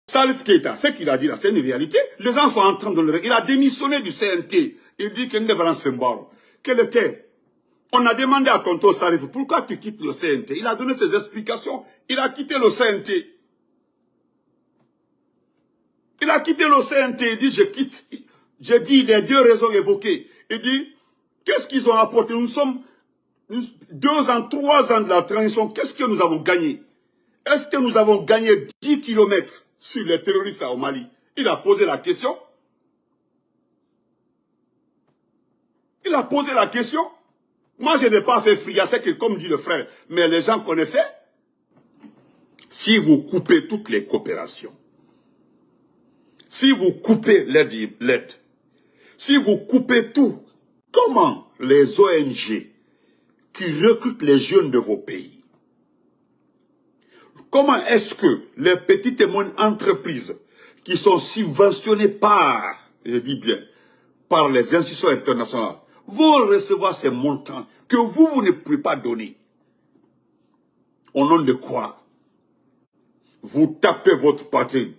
Salif Keita, ce qu'il a dit là, c'est une réalité. Les gens sont en train de le... Il a démissionné du CNT. Il dit qu'il n'est pas dans Quel était? On a demandé à Tonton Salif, pourquoi tu quittes le CNT? Il a donné ses explications. Il a quitté le CNT. Il a quitté le CNT. Il dit, je quitte. J'ai dit les deux raisons évoquées. Il dit, qu'est-ce qu'ils ont apporté? Nous sommes 2 ans, 3 ans de la transition. Qu'est-ce que nous avons gagné? Est-ce que nous avons gagné 10 kilomètres sur les terroristes au Mali? Il a posé la question. Il a posé la question. Moi, je n'ai pas fait friasser, comme dit le frère, mais les gens connaissaient. Si vous coupez toutes les coopérations, si vous coupez l'aide, si vous coupez tout, comment les ONG qui recrutent les jeunes de vos pays, comment est-ce que les petites et moyennes entreprises qui sont subventionnées par, je dis bien, par les institutions internationales, vont recevoir ces montants que vous ne pouvez pas donner? Au nom de quoi? Vous tapez votre patrie.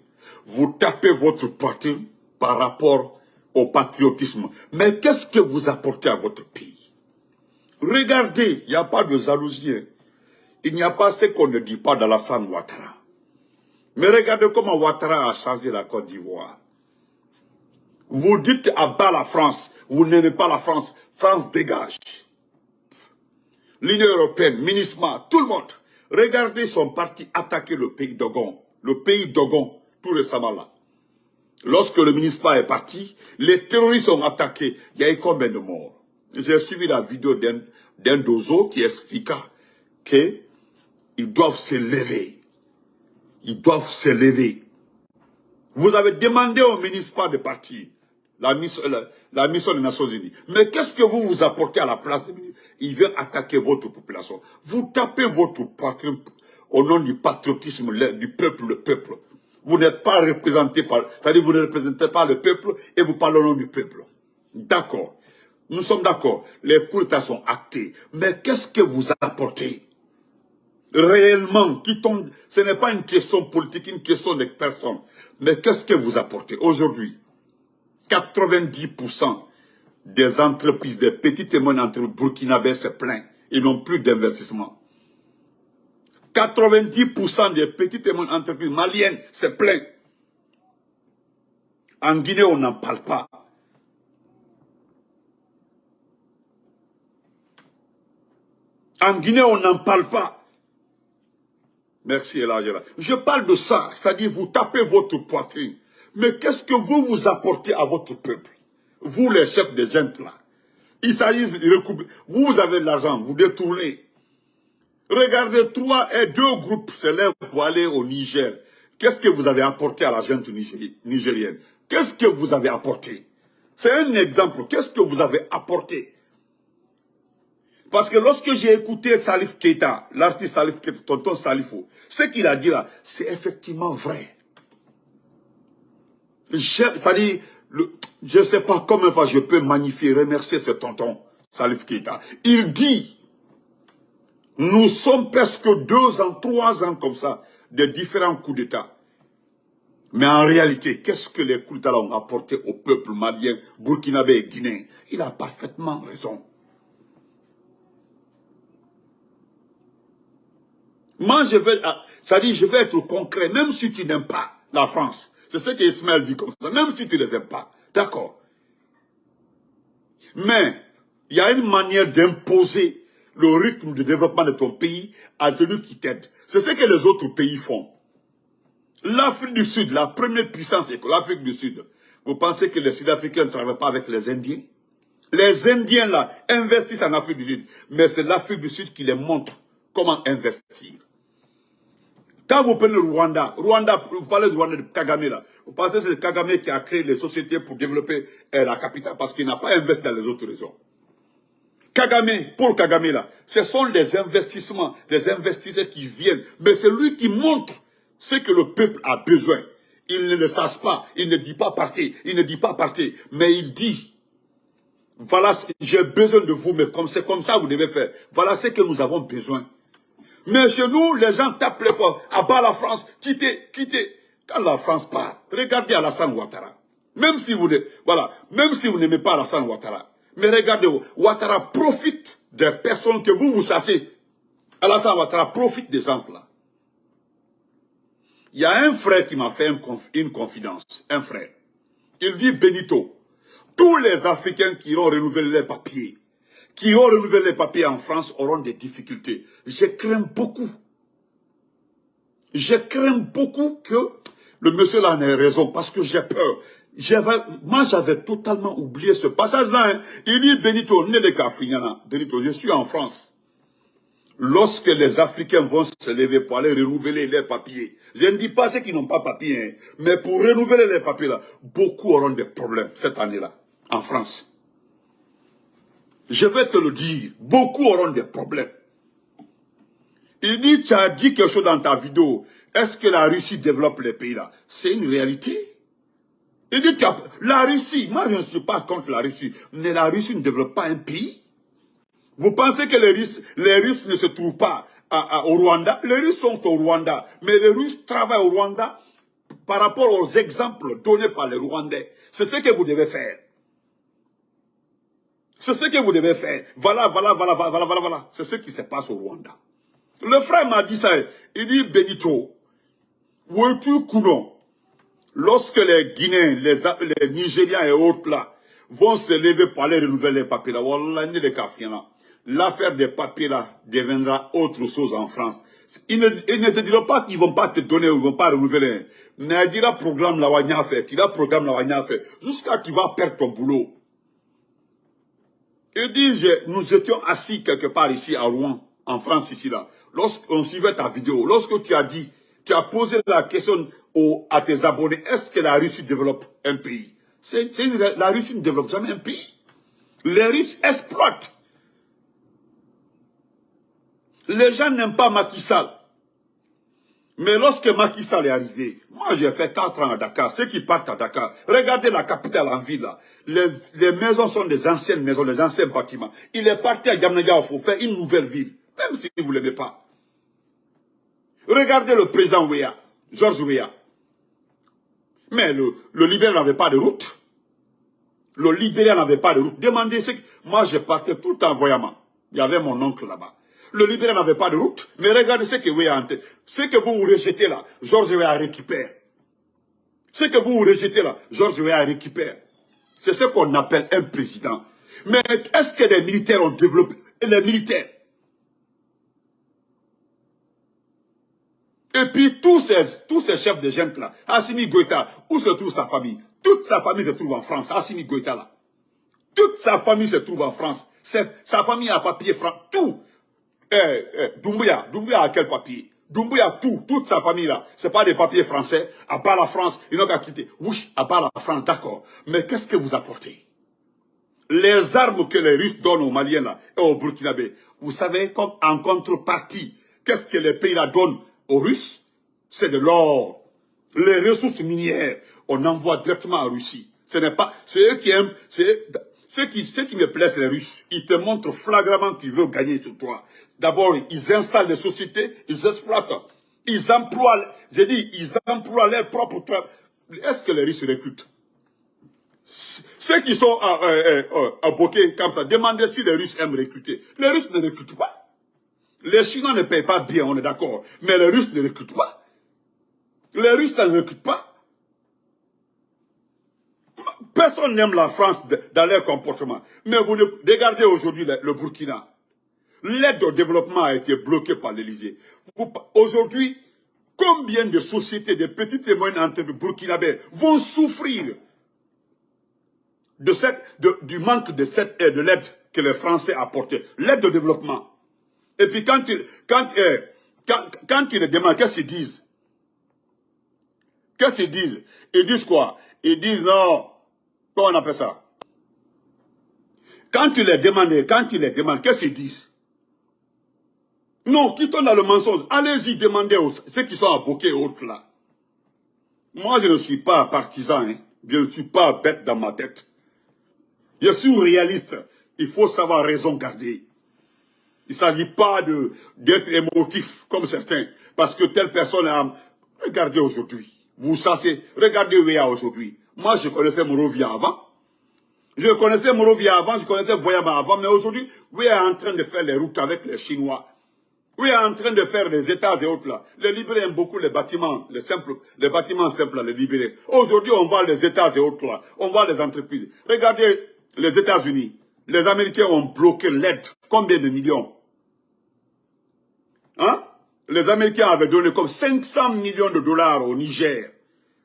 Vous tapez votre patrie par rapport au patriotisme. Mais qu'est-ce que vous apportez à votre pays? Regardez, il n'y a pas de jalousie. Il n'y a pas ce qu'on ne dit pas d'Alassane Ouattara. Mais regardez comment Ouattara a changé la Côte d'Ivoire. Vous dites à bas la France, vous n'aimez pas la France, France dégage. L'Union européenne, MINUSMA, tout le monde. Regardez son parti attaquer le pays Dogon, tout récemment là. Lorsque le MINUSMA est parti, les terroristes ont attaqué. Il y a eu combien de morts? J'ai suivi la vidéo d'un dozo qui expliqua qu'ils doivent se lever. Ils doivent se lever. Vous avez demandé au MINUSMA de partir. La mission des Nations Unies. Mais qu'est-ce que vous apportez à la place de MINUSMA? Il vient attaquer votre population. Vous tapez votre poitrine au nom du patriotisme du peuple, le peuple. Vous n'êtes pas représenté par... C'est-à-dire vous ne représentez pas le peuple et vous parlez au nom du peuple. D'accord. Nous sommes d'accord. Les coups d'État sont actés. Mais qu'est-ce que vous apportez? Réellement, ce n'est pas une question politique, une question de personnes. Mais qu'est-ce que vous apportez? Aujourd'hui, 90% des entreprises, des petites et moyennes entreprises burkinabés se plaignent. Ils n'ont plus d'investissement. 90% des petites et moyennes entreprises maliennes se plaignent. En Guinée, on n'en parle pas. En Guinée, on n'en parle pas. Merci, Elagera. Je parle de ça, c'est-à-dire vous tapez votre poitrine. Mais qu'est-ce que vous apportez à votre peuple? Vous, les chefs des gens là. Il s'agit de recouper. Vous avez de l'argent, vous détournez. Regardez, 2 groupes s'élèvent pour aller au Niger. Qu'est-ce que vous avez apporté à la gente nigérienne? Qu'est-ce que vous avez apporté? C'est un exemple. Qu'est-ce que vous avez apporté? Parce que lorsque j'ai écouté Salif Keita, l'artiste Salif Keita, tonton Salifou, ce qu'il a dit là, c'est effectivement vrai. C'est-à-dire, je ne sais pas combien de fois je peux magnifier, remercier ce tonton Salif Keita. Il dit, nous sommes presque 2 ans, 3 ans comme ça, de différents coups d'État. Mais en réalité, qu'est-ce que les coups d'État ont apporté au peuple malien, burkinabé et guinéen? Il a parfaitement raison. Moi, je vais être concret, même si tu n'aimes pas la France. C'est ce qu'Ismaël dit comme ça, même si tu ne les aimes pas. D'accord. Mais, il y a une manière d'imposer le rythme de développement de ton pays à celui qui t'aide. C'est ce que les autres pays font. L'Afrique du Sud, la première puissance est l'Afrique du Sud. Vous pensez que les Sud-Africains ne travaillent pas avec les Indiens? Les Indiens là investissent en Afrique du Sud. Mais c'est l'Afrique du Sud qui les montre comment investir. Quand vous prenez le Rwanda, vous parlez du Rwanda de Kagame là, vous pensez que c'est Kagame qui a créé les sociétés pour développer la capitale parce qu'il n'a pas investi dans les autres régions. Pour Kagame là, ce sont des investissements, des investisseurs qui viennent, mais c'est lui qui montre ce que le peuple a besoin. Il ne le sache pas, il ne dit pas partez, mais il dit, voilà, j'ai besoin de vous, mais c'est comme ça que vous devez faire. Voilà ce que nous avons besoin. Mais chez nous, les gens tapent les portes, à bas la France, quittez. Quand la France part, regardez Alassane Ouattara. Même si vous n'aimez pas Alassane Ouattara, mais regardez, Ouattara profite des personnes que vous chassez. Alassane Ouattara profite des gens là. Il y a un frère qui m'a fait une confidence, un frère. Il dit, Benito, tous les Africains qui ont renouvelé les papiers, en France auront des difficultés. Je crains beaucoup. Je crains beaucoup que le monsieur là ait raison, parce que j'ai peur. Moi, j'avais totalement oublié ce passage-là. Hein. Il dit, Benito, Benito, je suis en France. Lorsque les Africains vont se lever pour aller renouveler leurs papiers, je ne dis pas ceux qui n'ont pas papier, hein, mais pour renouveler les papiers là, beaucoup auront des problèmes cette année-là, en France. Je vais te le dire, beaucoup auront des problèmes. Il dit, tu as dit quelque chose dans ta vidéo, est-ce que la Russie développe les pays là? C'est une réalité. Il dit, la Russie, moi je ne suis pas contre la Russie, mais la Russie ne développe pas un pays. Vous pensez que les Russes ne se trouvent pas au Rwanda? Les Russes sont au Rwanda, mais les Russes travaillent au Rwanda par rapport aux exemples donnés par les Rwandais. C'est ce que vous devez faire. C'est ce que vous devez faire. Voilà. C'est ce qui se passe au Rwanda. Le frère m'a dit ça. Il dit, Benito, vois-tu Kounon, lorsque les Guinéens, les Nigériens et autres là, vont se lever pour aller renouveler les papiers là, l'affaire des papiers là deviendra autre chose en France. Ils ne te diront pas qu'ils ne vont pas te donner ou ils ne vont pas renouveler. Mais il dira programme la wanya fait, jusqu'à ce qu'il va perdre ton boulot. Il dit, nous étions assis quelque part ici à Rouen, en France ici là. Lorsqu'on suivait ta vidéo, lorsque tu as dit, tu as posé la question à tes abonnés, est-ce que la Russie développe un pays? La Russie ne développe jamais un pays. Les Russes exploitent. Les gens n'aiment pas Macky Sall. Mais lorsque Macky Sall est arrivé, moi j'ai fait 4 ans à Dakar, ceux qui partent à Dakar, regardez la capitale en ville là. Les maisons sont des anciennes maisons, des anciens bâtiments. Il est parti à Diamniadia pour faire une nouvelle ville, même si vous ne l'aimez pas. Regardez le président Weah, Georges Weah. Mais le Libéria n'avait pas de route. Le Libéria n'avait pas de route. Demandez ce que... Moi je partais tout en voyant. Il y avait mon oncle là-bas. Le Libéria n'avait pas de route, mais regardez ce que Weah a en tête. Ce que vous rejetez là, Georges Weah récupère. Ce que vous rejetez là, Georges Weah récupère. C'est ce qu'on appelle un président. Mais est-ce que les militaires ont développé? Les militaires. Et puis tous ces chefs de junte là, Assimi Goïta, où se trouve sa famille? Toute sa famille se trouve en France, Assimi Goïta là. Toute sa famille se trouve en France. Sa famille a papier franc, tout. Doumbouya a quel papier? Doumbouya, toute sa famille là, c'est pas des papiers français, à part la France, ils n'ont qu'à quitter. Oui, à part la France, d'accord. Mais qu'est-ce que vous apportez? Les armes que les Russes donnent aux Maliens là, et aux Burkinabés, vous savez, comme en contrepartie, qu'est-ce que les pays là donnent aux Russes? C'est de l'or. Les ressources minières, on envoie directement en Russie. Ce n'est pas, c'est eux qui aiment, ce qui me plaît, c'est les Russes. Ils te montrent flagramment qu'ils veulent gagner sur toi. D'abord, ils installent des sociétés, ils exploitent. Ils emploient, j'ai dit, ils emploient leurs propres travail. Est-ce que les Russes recrutent? Ceux qui sont à Bokeh comme ça, demandez si les Russes aiment recruter. Les Russes ne recrutent pas. Les Chinois ne payent pas bien, on est d'accord. Mais les Russes ne recrutent pas. Les Russes ne recrutent pas. Personne n'aime la France dans leur comportement. Mais vous regardez aujourd'hui le Burkina. L'aide au développement a été bloquée par l'Élysée. Aujourd'hui, combien de sociétés, de petites et moyennes entreprises burkinabés vont souffrir du manque de cette aide, de l'aide que les Français apportaient, l'aide au développement. Et puis quand ils les demandent, qu'est-ce qu'ils disent? Qu'est-ce qu'ils disent? Ils disent quoi? Ils disent non, comment on appelle ça? Quand tu les demandes, qu'est-ce qu'ils disent? Non, quittons dans le mensonge. Allez-y demander ceux qui sont à Bokeh et autres là. Moi, je ne suis pas partisan, hein. Je ne suis pas bête dans ma tête. Je suis réaliste. Il faut savoir raison garder. Il ne s'agit pas d'être émotif comme certains. Parce que telle personne a... Regardez aujourd'hui. Vous savez, regardez où il y a aujourd'hui. Moi, je connaissais Monrovia avant. Je connaissais Monrovia avant, je connaissais Voyama avant, mais aujourd'hui, vous êtes en train de faire les routes avec les Chinois. Vous êtes en train de faire les États et autres là. Les libérés aiment beaucoup les bâtiments, les bâtiments simples, les libérés. Aujourd'hui, on voit les États et autres là. On voit les entreprises. Regardez les États-Unis. Les Américains ont bloqué l'aide. Combien de millions? Hein? Les Américains avaient donné comme 500 millions de dollars au Niger.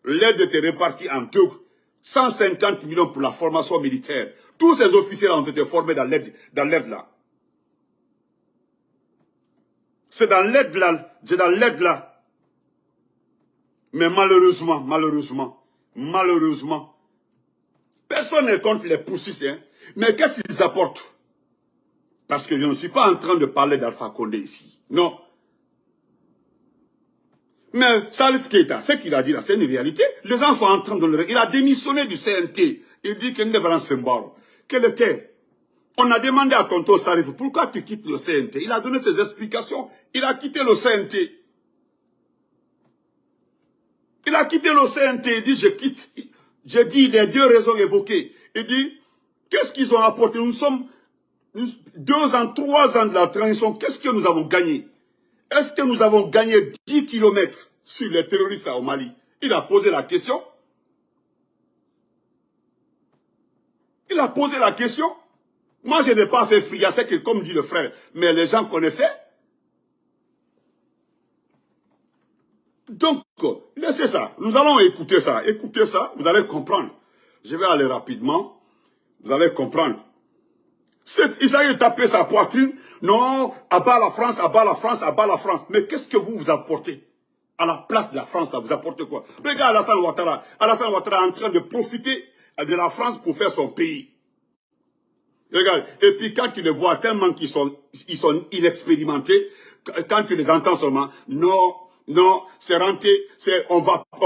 L'aide était répartie en deux. 150 millions pour la formation militaire. Tous ces officiers ont été formés dans l'aide là. C'est dans l'aide là. Mais malheureusement, personne n'est contre les poussistes. Hein. Mais qu'est-ce qu'ils apportent? Parce que je ne suis pas en train de parler d'Alpha Condé ici. Non. Mais Salif Keita, ce qu'il a dit là, c'est une réalité. Les gens sont en train de le... Il a démissionné du CNT. Il dit qu'il n'est pas en Sembaro. Quel était? On a demandé à Tonton Salif, pourquoi tu quittes le CNT? Il a donné ses explications. Il a quitté le CNT. Il a quitté le CNT. Il dit, je quitte. J'ai dit les deux raisons évoquées. Il dit, qu'est-ce qu'ils ont apporté? Nous sommes 2 ans, 3 ans de la transition. Qu'est-ce que nous avons gagné? Est-ce que nous avons gagné 10 kilomètres sur les terroristes au Mali? Il a posé la question. Il a posé la question. Moi, je n'ai pas fait friasser que, comme dit le frère, mais les gens connaissaient. Donc, laissez ça. Nous allons écouter ça. Écoutez ça, vous allez comprendre. Je vais aller rapidement. Vous allez comprendre. Isaïe tapé sa poitrine. Non, abat la France, abat la France, abat la France. Mais qu'est-ce que vous apportez? À la place de la France, là, vous apportez quoi? Regarde Alassane Ouattara. Alassane Ouattara est en train de profiter de la France pour faire son pays. Regarde. Et puis quand tu les vois tellement qu'ils sont inexpérimentés, quand tu les entends seulement, non, c'est rentré, on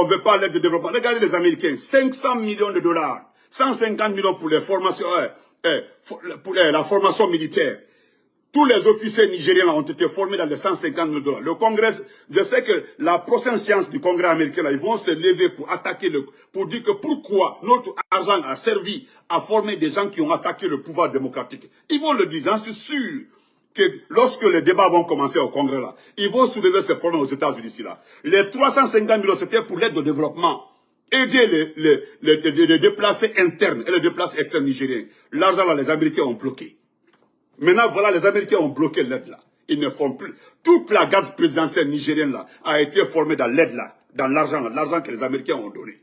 veut pas l'aide de développement. Regardez les Américains, 500 millions de dollars, 150 millions pour les formations, pour la formation militaire. Tous les officiers nigériens ont été formés dans les 150 000 dollars. Le Congrès, je sais que la prochaine séance du Congrès américain, là, ils vont se lever pour attaquer pour dire que pourquoi notre argent a servi à former des gens qui ont attaqué le pouvoir démocratique. Ils vont le dire, j'en suis sûr que lorsque les débats vont commencer au Congrès là, ils vont soulever ces problèmes aux États-Unis ici là. Les 350 millions, c'était pour l'aide au développement. Aider les déplacés internes et les déplacés externes nigériens. L'argent là, les Américains ont bloqué. Maintenant, voilà, les Américains ont bloqué l'aide là. Ils ne font plus. Toute la garde présidentielle nigérienne là a été formée dans l'aide là, dans l'argent que les Américains ont donné.